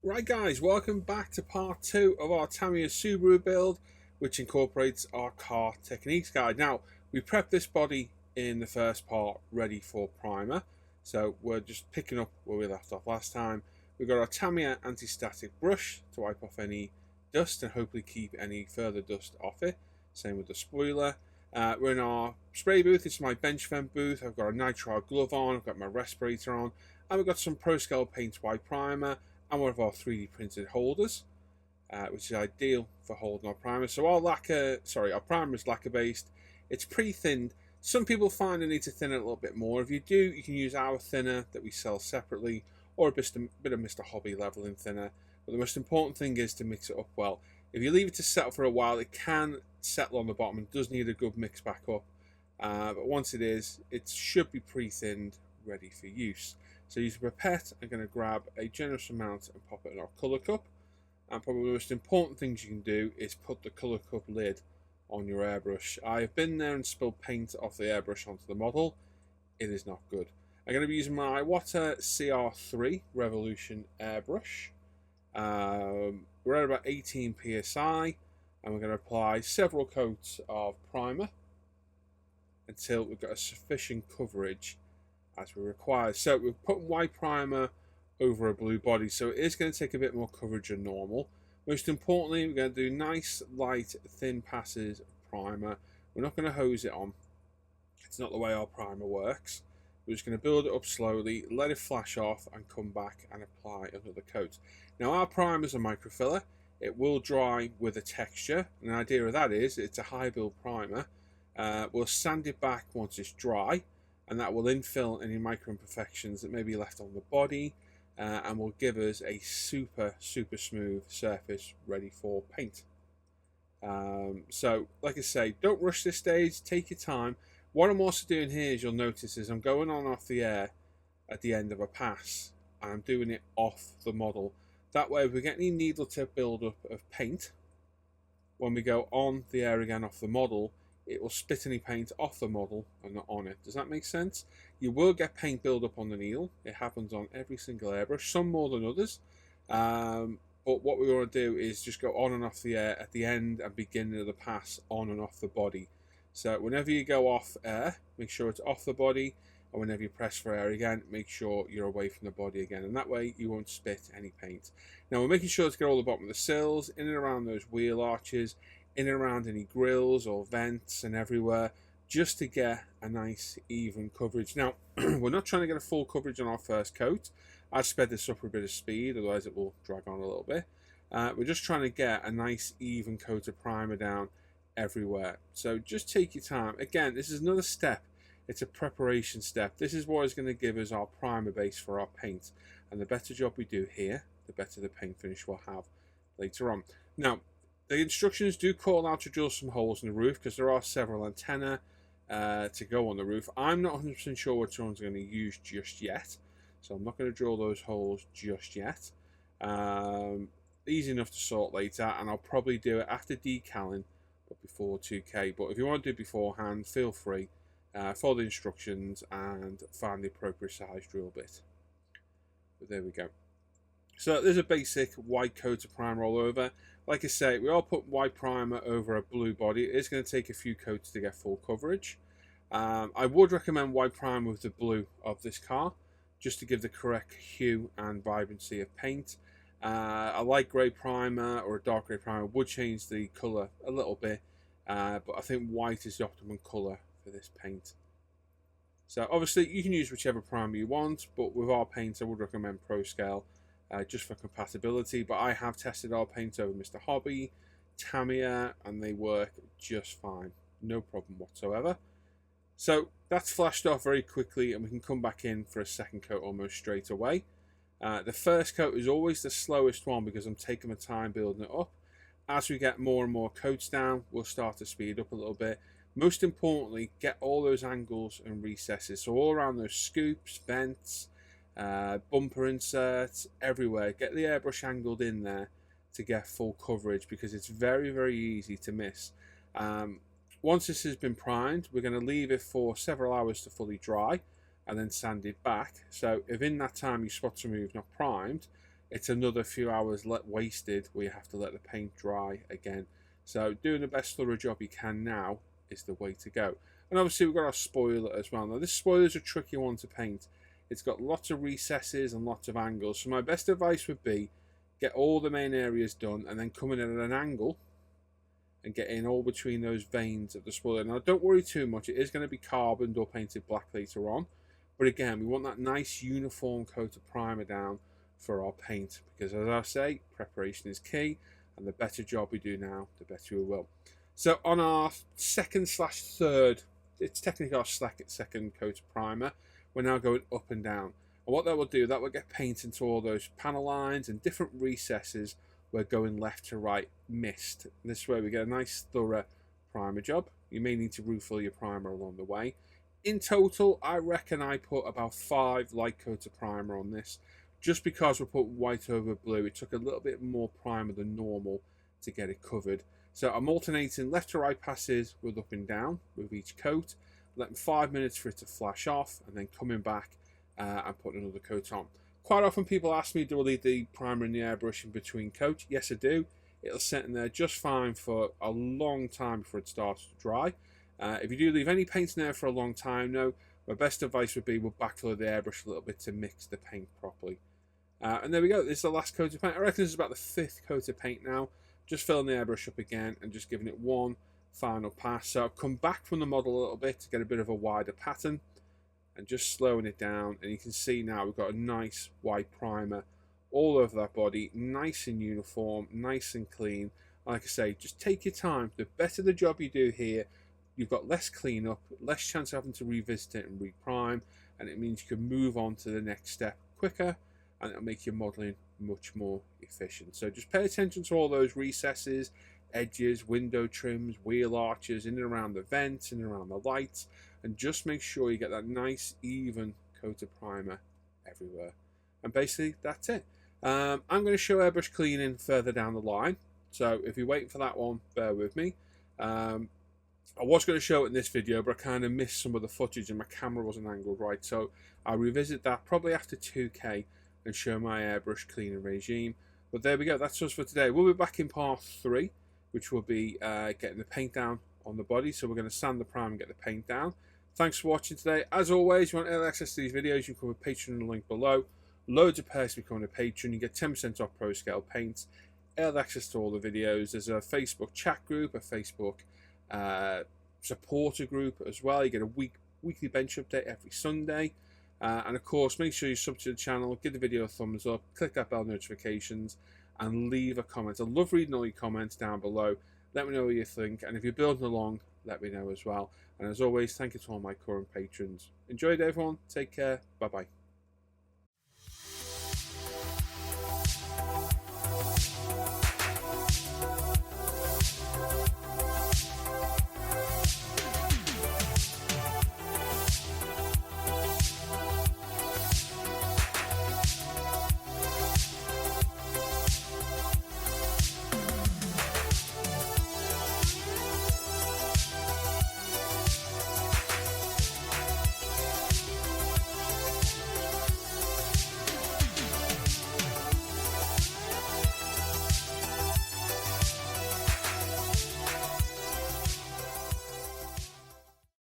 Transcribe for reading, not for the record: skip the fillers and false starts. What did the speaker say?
Right guys, welcome back to part 2 of our Tamiya Subaru build, which incorporates our car techniques guide. Now, we prepped this body in the first part ready for primer, so we're just picking up where we left off last time. We've got our Tamiya anti-static brush to wipe off any dust and hopefully keep any further dust off it. Same with the spoiler. We're in our spray booth. It's my bench vent booth. I've got a nitrile glove on, I've got my respirator on, and we've got some Pro Scale Paint white primer and one of our 3D printed holders, which is ideal for holding our primer. So our primer is lacquer based. It's pre-thinned. Some people find they need to thin it a little bit more. If you do, you can use our thinner that we sell separately, or a bit of Mr. Hobby leveling thinner. But the most important thing is to mix it up well. If you leave it to settle for a while, it can settle on the bottom and does need a good mix back up. But once it is, it should be pre-thinned, ready for use. So using a pipette, I'm going to grab a generous amount and pop it in our colour cup. And probably the most important things you can do is put the colour cup lid on your airbrush. I've been there and spilled paint off the airbrush onto the model. It is not good. I'm going to be using my Water CR3 Revolution airbrush. We're at about 18 psi, and we're going to apply several coats of primer until we've got a sufficient coverage as we require. So we've put white primer over a blue body, so it is going to take a bit more coverage than normal. Most importantly, we're going to do nice, light, thin passes of primer. We're not going to hose it on. It's not the way our primer works. We're just going to build it up slowly, let it flash off, and come back and apply another coat. Now, our primer is a microfiller. It will dry with a texture. And the idea of that is it's a high build primer. We'll sand it back once it's dry, and that will infill any micro imperfections that may be left on the body, and will give us a super smooth surface ready for paint. So like I say, don't rush this stage, take your time. What I'm also doing here, as you'll notice, is I'm going on off the air at the end of a pass, and I'm doing it off the model. That way, if we get any needle tip build-up of paint, when we go on the air again off the model, it will spit any paint off the model and not on it. Does that make sense? You will get paint build up on the needle. It happens on every single airbrush, some more than others. But what we want to do is just go on and off the air at the end and beginning of the pass, on and off the body. So whenever you go off air, make sure it's off the body, and whenever you press for air again, make sure you're away from the body again, and that way you won't spit any paint. Now we're making sure to get all the bottom of the sills, in and around those wheel arches, in and around any grills or vents and everywhere, just to get a nice even coverage. Now, we're not trying to get a full coverage on our first coat. I've sped this up for a bit of speed, otherwise it will drag on a little bit. We're just trying to get a nice even coat of primer down everywhere. So just take your time. Again, this is another step. It's a preparation step. This is what is going to give us our primer base for our paint. And the better job we do here, the better the paint finish we'll have later on. Now, the instructions do call out to drill some holes in the roof because there are several antennae to go on the roof. I'm not 100% sure which ones I'm going to use just yet, so I'm not going to drill those holes just yet. Easy enough to sort later, and I'll probably do it after decaling, but before 2K. But if you want to do it beforehand, feel free. Follow the instructions and find the appropriate size drill bit. But there we go. So there's a basic white coat of primer all over. Like I say, we all put white primer over a blue body. It is going to take a few coats to get full coverage. I would recommend white primer with the blue of this car, just to give the correct hue and vibrancy of paint. A light grey primer or a dark grey primer would change the colour a little bit, but I think white is the optimum colour for this paint. So obviously you can use whichever primer you want, but with our paint I would recommend Pro Scale. Just for compatibility, but I have tested our paint over Mr. Hobby, Tamiya, and they work just fine, no problem whatsoever. So that's flashed off very quickly, and we can come back in for a second coat almost straight away. The first coat is always the slowest one because I'm taking my time building it up. As we get more and more coats down, we'll start to speed up a little bit. Most importantly, get all those angles and recesses, so all around those scoops, vents, bumper inserts, everywhere. Get the airbrush angled in there to get full coverage because it's very easy to miss. Once this has been primed, we're going to leave it for several hours to fully dry and then sand it back. So if in that time you spot something you've not primed, it's another few hours wasted where you have to let the paint dry again. So doing the best thorough job you can now is the way to go. And obviously we've got our spoiler as well. Now this spoiler is a tricky one to paint. It's got lots of recesses and lots of angles. So my best advice would be get all the main areas done and then come in at an angle and get in all between those veins of the spoiler. Now don't worry too much, it is going to be carboned or painted black later on. But again, we want that nice uniform coat of primer down for our paint, because as I say, preparation is key, and the better job we do now, the better we will. So on our second/third, it's technically our second coat of primer, we're now going up and down. And what that will do, that will get paint into all those panel lines and different recesses. We're going left to right, mist. This way we get a nice thorough primer job. You may need to refill your primer along the way. In total, I reckon I put about 5 light coats of primer on this. Just because we put white over blue, it took a little bit more primer than normal to get it covered. So I'm alternating left to right passes with up and down with each coat, letting 5 minutes for it to flash off, and then coming back and putting another coat on. Quite often people ask me, do I leave the primer in the airbrush in between coats? Yes, I do. It'll sit in there just fine for a long time before it starts to dry. If you do leave any paint in there for a long time, no, my best advice would be we'll backfill the airbrush a little bit to mix the paint properly. And there we go, this is the last coat of paint. I reckon this is about the 5th coat of paint now. Just filling the airbrush up again and just giving it one final pass. So I've come back from the model a little bit to get a bit of a wider pattern and just slowing it down, and you can see now we've got a nice white primer all over that body, nice and uniform, nice and clean. Like I say, just take your time. The better the job you do here, you've got less cleanup, less chance of having to revisit it and reprime, and it means you can move on to the next step quicker, and it'll make your modelling much more efficient. So just pay attention to all those recesses, edges, window trims, wheel arches, in and around the vents, in and around the lights, and just make sure you get that nice even coat of primer everywhere. And basically that's it. I'm going to show airbrush cleaning further down the line, so if you're waiting for that one, bear with me. I was going to show it in this video, but I kind of missed some of the footage and my camera wasn't angled right, so I'll revisit that probably after 2K and show my airbrush cleaning regime. But there we go, that's us for today. We'll be back in part 3, which will be getting the paint down on the body. So we're going to sand the prime and get the paint down. Thanks for watching today. As always, you want early access to these videos, you can come with Patreon in the link below. Loads of perks becoming a patron. You get 10% off pro scale paints, early access to all the videos. There's a Facebook chat group, a Facebook supporter group as well. You get a weekly bench update every Sunday. And of course, make sure you sub to the channel, give the video a thumbs up, click that bell notifications, and leave a comment. I love reading all your comments down below. Let me know what you think, and if you're building along, let me know as well. And as always, thank you to all my current patrons. Enjoy it, everyone. Take care. Bye-bye.